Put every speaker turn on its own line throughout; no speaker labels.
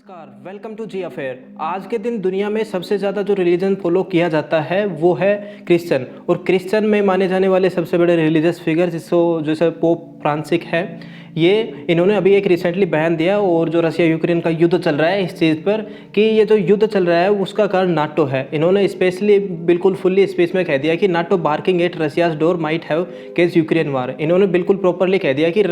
नमस्कार, welcome to ji affair. आज के दिन दुनिया में सबसे ज़्यादा जो रिलीजन फॉलो किया जाता है वो है क्रिश्चियन। और क्रिश्चियन में माने जाने वाले सबसे बड़े रिलीजियस फिगर जिसको जैसे पोप फ्रांसिस है, ये इन्होंने अभी एक रिसेंटली बयान दिया। और जो रशिया यूक्रेन का युद्ध चल रहा है इस चीज़ पर कि ये जो युद्ध चल रहा है उसका कारण नाटो है। इन्होंने स्पेशली बिल्कुल फुल्ली स्पेस में कह दिया कि NATO barking at Russia's door might have caused Ukraine war. इन्होंने बिल्कुल प्रॉपरली कह दिया कि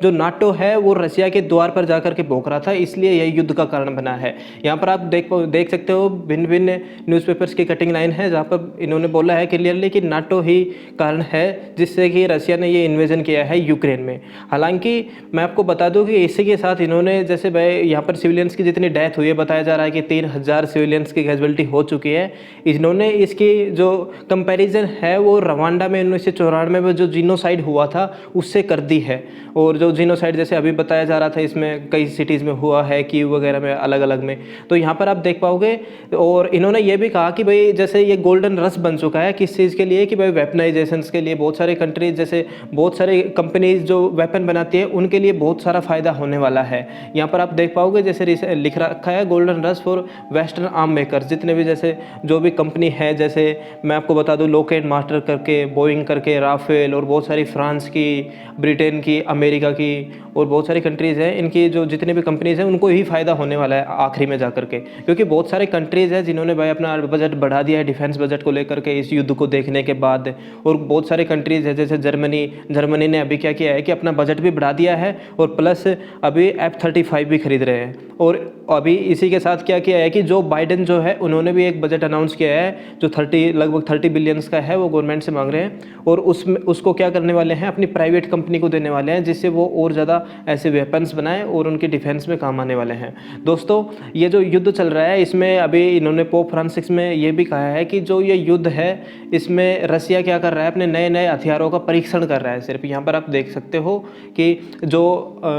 जो नाटो है वो रशिया के द्वार पर जाकर के भौंक रहा था, इसलिए यह युद्ध का कारण बना है। यहाँ पर आप देख सकते हो भिन्न भिन्न न्यूज़पेपर्स की कटिंग लाइन है जहाँ पर इन्होंने बोला है क्लियरली कि नाटो ही कारण है जिससे कि रशिया ने ये इन्वेजन किया है यूक्रेन में। हालांकि मैं आपको बता दूं कि इसी के साथ इन्होंने जैसे भाई यहाँ पर सिविलियंस की जितनी डेथ हुई है, बताया जा रहा है कि 3000 सिविलियंस की कैजुअलिटी हो चुकी है। इन्होंने इसकी जो कंपैरिजन है वो रवांडा में 1994 में जो जीनोसाइड हुआ था उससे कर दी है। और जो जीनोसाइड जैसे अभी बताया जा रहा था इसमें कई सिटीज़ में हुआ है, कीव वगैरह में, अलग अलग में, तो यहाँ पर आप देख पाओगे। और इन्होंने ये भी कहा कि भाई जैसे ये गोल्डन रश बन चुका है किस चीज़ के लिए, कि भाई वेपनाइजेशंस के लिए। बहुत सारे कंट्रीज जैसे बहुत सारे कंपनीज जो वेपन बनाती है उनके लिए बहुत सारा फ़ायदा होने वाला है। यहाँ पर आप देख पाओगे जैसे लिख रखा है golden rush for western arm makers. जितने भी जैसे जो भी कंपनी है, जैसे मैं आपको बता दूं लॉकहीड मार्टिन करके, बोइंग करके, राफेल, और बहुत सारी फ्रांस की, ब्रिटेन की, अमेरिका की और बहुत सारी कंट्रीज़ हैं, इनकी जो जितने भी कंपनीज़ हैं उनको ही फ़ायदा होने वाला है आखिरी में जा करके। क्योंकि बहुत सारे कंट्रीज़ हैं जिन्होंने भाई अपना बजट बढ़ा दिया है डिफेंस बजट को लेकर के इस युद्ध को देखने के बाद। और बहुत सारे कंट्रीज़ हैं जैसे जर्मनी ने अभी क्या किया है कि अपना बजट भी बढ़ा दिया है और प्लस अभी F-35 भी खरीद रहे हैं। और अभी इसी के साथ क्या किया है कि जो बाइडेन जो है उन्होंने भी एक बजट अनाउंस किया है जो लगभग 30 बिलियंस का है, वो गवर्नमेंट से मांग रहे हैं। और उसको क्या करने वाले हैं, अपनी प्राइवेट कंपनी को देने वाले हैं जिससे वो और ज़्यादा ऐसे वेपन्स बनाएं और उनके डिफेंस में काम आने वाले हैं। दोस्तों, ये जो युद्ध चल रहा है इसमें अभी इन्होंने पोप फ्रांसिस में ये भी कहा है कि जो ये युद्ध है इसमें रशिया क्या कर रहा है, अपने नए नए हथियारों का परीक्षण कर रहा है। सिर्फ यहाँ पर आप देख सकते हो कि जो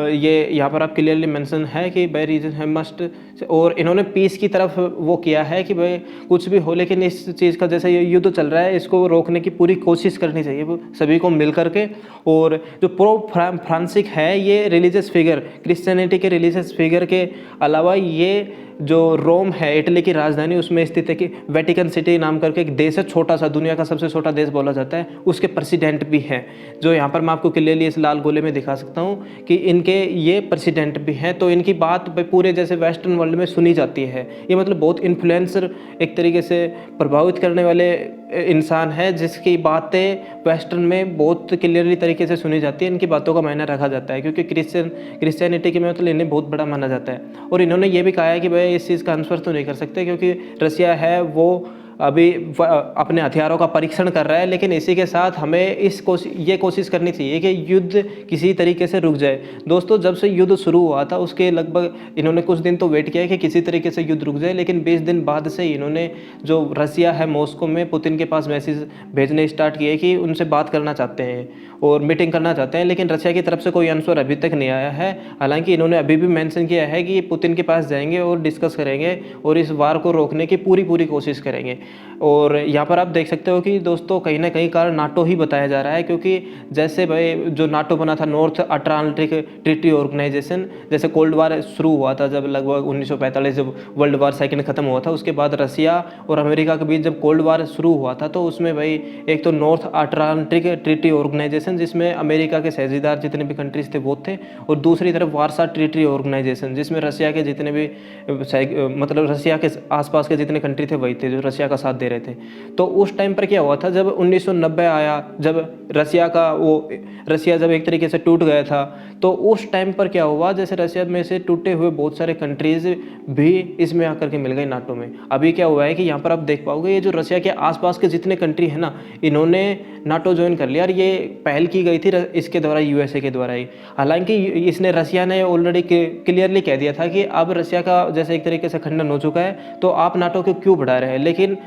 ये यहाँ पर आप क्लियरली मेंशन है कि बाय रीजन है मस्ट। और इन्होंने पीस की तरफ वो किया है कि भाई कुछ भी हो लेकिन इस चीज़ का जैसे ये युद्ध चल रहा है इसको रोकने की पूरी कोशिश करनी चाहिए सभी को मिल करके। और जो पोप फ्रांसिस है ये रिलीजियस फिगर, क्रिश्चियनिटी के रिलीजियस फिगर के अलावा ये जो रोम है इटली की राजधानी उसमें स्थित है कि वेटिकन सिटी नाम करके एक देश है, छोटा सा, दुनिया का सबसे छोटा देश बोला जाता है, उसके प्रेसिडेंट भी हैं। जो यहाँ पर मैं आपको क्लियरली इस लाल गोले में दिखा सकता हूँ कि इनके ये प्रेसिडेंट भी हैं। तो इनकी बात पूरे जैसे वेस्टर्न वर्ल्ड में सुनी जाती है। ये मतलब बहुत इन्फ्लुएंसर, एक तरीके से प्रभावित करने वाले इंसान है जिसकी बातें वेस्टर्न में बहुत क्लियरली तरीके से सुनी जाती है। इनकी बातों का मायना रखा जाता है क्योंकि क्रिश्चियनिटी के में मतलब इन्हें बहुत बड़ा माना जाता है। और इन्होंने ये भी कहा है कि भाई इस चीज़ का आंसर तो नहीं कर सकते क्योंकि रशिया है वो अभी अपने हथियारों का परीक्षण कर रहा है, लेकिन इसी के साथ हमें ये कोशिश करनी चाहिए कि युद्ध किसी तरीके से रुक जाए। दोस्तों, जब से युद्ध शुरू हुआ था उसके लगभग इन्होंने कुछ दिन तो वेट किया है कि किसी तरीके से युद्ध रुक जाए, लेकिन 20 दिन बाद से इन्होंने जो रशिया है मॉस्को में पुतिन के पास मैसेज भेजने स्टार्ट किए कि उनसे बात करना चाहते हैं और मीटिंग करना चाहते हैं, लेकिन रशिया की तरफ से कोई आंसर अभी तक नहीं आया है। हालांकि इन्होंने अभी भी मेंशन किया है कि पुतिन के पास जाएंगे और डिस्कस करेंगे और इस वार को रोकने की पूरी कोशिश करेंगे। और यहाँ पर आप देख सकते हो कि दोस्तों कहीं ना कहीं कारण नाटो ही बताया जा रहा है, क्योंकि जैसे भाई जो नाटो बना था नॉर्थ अटलांटिक ट्रीटी ऑर्गेनाइजेशन, जैसे कोल्ड वार शुरू हुआ था जब लगभग 1945 जब वर्ल्ड वार सेकंड खत्म हुआ था, उसके बाद रशिया और अमेरिका के बीच जब कोल्ड वार शुरू हुआ था तो उसमें भाई एक तो नॉर्थ अटलांटिक ट्रीटी ऑर्गेनाइजेशन जिसमें अमेरिका के साझेदार जितने भी कंट्रीज थे वो थे, और दूसरी तरफ वारसा ट्रीटी ऑर्गेनाइजेशन जिसमें रशिया के जितने भी मतलब रशिया के आसपास के जितने कंट्री थे वही थे जो रशिया का साथ दे रहे थे। तो उस टाइम पर क्या हुआ था जब 1990 आया, जब रशिया जब एक तरीके से टूट गया था, तो उस टाइम पर क्या हुआ, जैसे रशिया में से टूटे हुए बहुत सारे कंट्रीज भी इसमें आकर के मिल गए नाटो में। अभी क्या हुआ है कि यहाँ पर आप देख पाओगे ये जो रशिया के आसपास के जितने कंट्री है ना, इन्होंने नाटो ज्वाइन कर लिया। और ये पहल की गई थी इसके द्वारा, यूएसए के द्वारा ही। हालांकि इसने रशिया ने ऑलरेडी क्लियरली कह दिया था कि अब रशिया का जैसे एक तरीके से खंडन हो चुका है तो आप नाटो को क्यों बढ़ा रहे हैं, लेकिन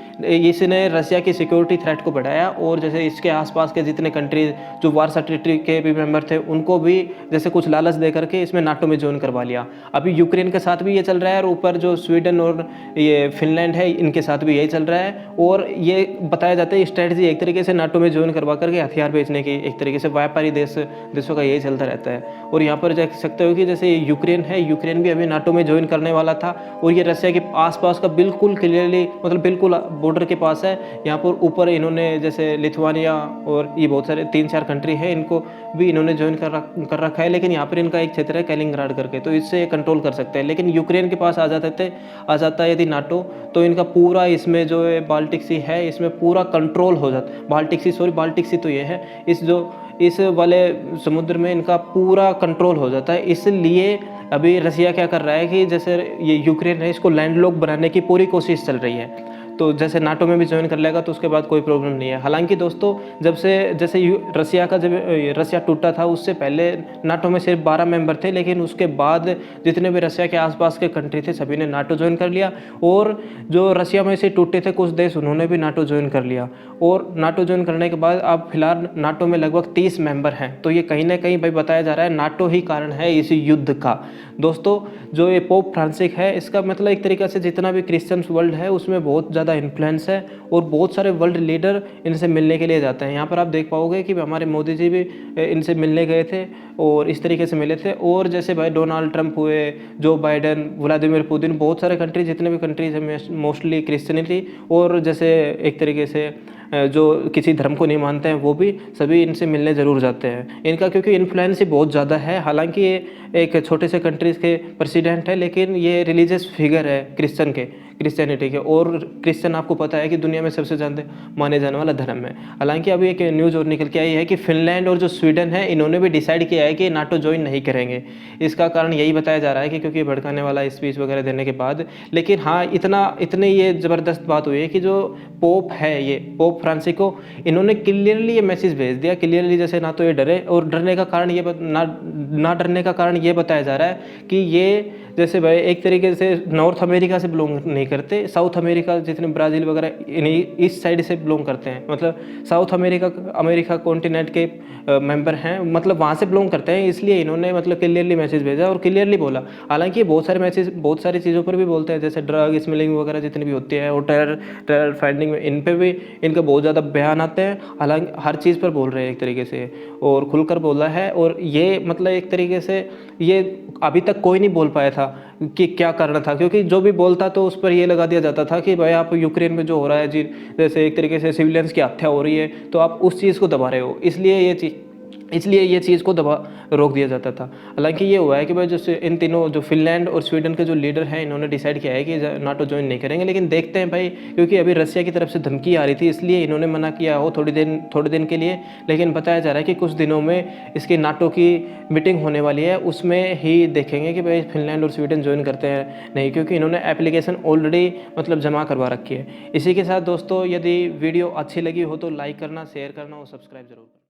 इसने रशिया की सिक्योरिटी थ्रेट को बढ़ाया। और जैसे इसके आसपास के जितने कंट्रीज जो वारसा ट्रीटी के भी मेंबर थे उनको भी जैसे जैसे कुछ लालच दे करके इसमें नाटो में ज्वाइन करवा लिया। अभी यूक्रेन के साथ भी ये चल रहा है और ऊपर जो स्वीडन और ये फिनलैंड है इनके साथ भी यही चल रहा है। और ये बताया जाता है स्ट्रेटजी एक तरीके से नाटो में ज्वाइन करवा करके हथियार बेचने की, एक तरीके से व्यापारी देशों का यही चलता रहता है। और यहाँ पर देख सकते हो कि जैसे यूक्रेन है, यूक्रेन भी अभी नाटो में ज्वाइन करने वाला था और ये रशिया के आसपास का बिल्कुल क्लियरली मतलब बिल्कुल बॉर्डर के पास है। यहाँ पर ऊपर इन्होंने जैसे लिथुआनिया और ये बहुत सारे 3-4 कंट्री है, इनको भी इन्होंने ज्वाइन कर रखा है। लेकिन यहाँ पर इनका एक क्षेत्र है कैलिंगराड करके, तो इससे कंट्रोल कर सकते हैं। लेकिन यूक्रेन के पास आ जाता है यदि नाटो, तो इनका पूरा इसमें जो है बाल्टिक सी है इसमें पूरा कंट्रोल हो जाता। बाल्टिक सी तो ये है, इस वाले समुद्र में इनका पूरा कंट्रोल हो जाता है। इसलिए अभी रसिया क्या कर रहा है कि जैसे ये यूक्रेन है इसको लैंडलॉक बनाने की पूरी कोशिश चल रही है। तो जैसे नाटो में भी ज्वाइन कर लेगा तो उसके बाद कोई प्रॉब्लम नहीं है। हालांकि दोस्तों जब से जैसे रसिया टूटा था उससे पहले नाटो में सिर्फ 12 मेंबर थे, लेकिन उसके बाद जितने भी रसिया के आसपास के कंट्री थे सभी ने नाटो ज्वाइन कर लिया। और जो रसिया में से टूटे थे कुछ देश उन्होंने भी नाटो ज्वाइन कर लिया। और नाटो ज्वाइन करने के बाद अब फिलहाल नाटो में लगभग 30 मेंबर हैं। तो ये कहीं ना कहीं भाई बताया जा रहा है नाटो ही कारण है इस युद्ध का। दोस्तों जो ये पोप फ्रांसिस है इसका मतलब एक तरीके से जितना भी क्रिश्चियंस वर्ल्ड है उसमें बहुत ज़्यादा इन्फ्लुएंस है और बहुत सारे वर्ल्ड लीडर इनसे मिलने के लिए जाते हैं। यहाँ पर आप देख पाओगे कि हमारे मोदी जी भी इनसे मिलने गए थे और इस तरीके से मिले थे। और जैसे भाई डोनाल्ड ट्रंप हुए, जो बाइडन, व्लादिमीर पुतिन, बहुत सारे कंट्री जितने भी कंट्रीज हैं मोस्टली क्रिश्चियनिटी और जैसे एक तरीके से जो किसी धर्म को नहीं मानते हैं वो भी सभी इनसे मिलने ज़रूर जाते हैं। इनका क्योंकि इन्फ्लुएंस ही बहुत ज़्यादा है। हालांकि ये एक छोटे से कंट्रीज़ के प्रेसिडेंट है, लेकिन ये रिलीजियस फिगर है क्रिश्चियनिटी के। और क्रिश्चियन आपको पता है कि दुनिया में सबसे ज़्यादा माने जाने वाला धर्म है। हालांकि अभी एक न्यूज़ और निकल के आई है कि फिनलैंड और जो स्वीडन है इन्होंने भी डिसाइड किया है कि नाटो ज्वाइन नहीं करेंगे। इसका कारण यही बताया जा रहा है कि क्योंकि भड़काने वाला स्पीच वगैरह देने के बाद। लेकिन हाँ इतने ये ज़बरदस्त बात हुई है कि जो पोप है ये पोप फ्रांसिस को इन्होंने क्लियरली ये मैसेज भेज दिया क्लियरली, जैसे ना तो ये डरे और डरने का कारण ये ना डरने का कारण ये बताया जा रहा है कि ये जैसे भाई एक तरीके से नॉर्थ अमेरिका से बिलोंग नहीं करते, साउथ अमेरिका जितने ब्राज़ील वगैरह इस साइड से बिलोंग करते हैं, मतलब साउथ अमेरिका कॉन्टिनेंट के मेंबर हैं, मतलब वहाँ से बिलोंग करते हैं। इसलिए इन्होंने मतलब क्लियरली मैसेज भेजा और क्लियरली बोला। हालांकि बहुत सारी चीज़ों पर भी बोलते हैं, जैसे ड्रग स्मगलिंग वगैरह जितनी भी होती है और टेरर फाइंडिंग में इन पर भी इनका बहुत ज़्यादा बयान आते हैं। हालांकि हर चीज़ पर बोल रहे हैं एक तरीके से और खुलकर बोला है। और ये मतलब एक तरीके से ये अभी तक कोई नहीं बोल पाया था कि क्या करना था, क्योंकि जो भी बोलता तो उस पर ये लगा दिया जाता था कि भाई आप यूक्रेन में जो हो रहा है जी, जैसे एक तरीके से सिविलियंस की हत्या हो रही है तो आप उस चीज़ को दबा रहे हो, इसलिए ये चीज़ को रोक दिया जाता था। हालांकि ये हुआ है कि भाई जो इन तीनों जो फिनलैंड और स्वीडन के जो लीडर हैं इन्होंने डिसाइड किया है कि नाटो ज्वाइन नहीं करेंगे। लेकिन देखते हैं भाई, क्योंकि अभी रसिया की तरफ से धमकी आ रही थी इसलिए इन्होंने मना किया हो थोड़े दिन के लिए। लेकिन बताया जा रहा है कि कुछ दिनों में इसकी नाटो की मीटिंग होने वाली है, उसमें ही देखेंगे कि भाई फिनलैंड और स्वीडन ज्वाइन करते हैं नहीं, क्योंकि इन्होंने एप्लीकेशन ऑलरेडी मतलब जमा करवा रखी है। इसी के साथ दोस्तों यदि वीडियो अच्छी लगी हो तो लाइक करना, शेयर करना और सब्सक्राइब जरूर करना।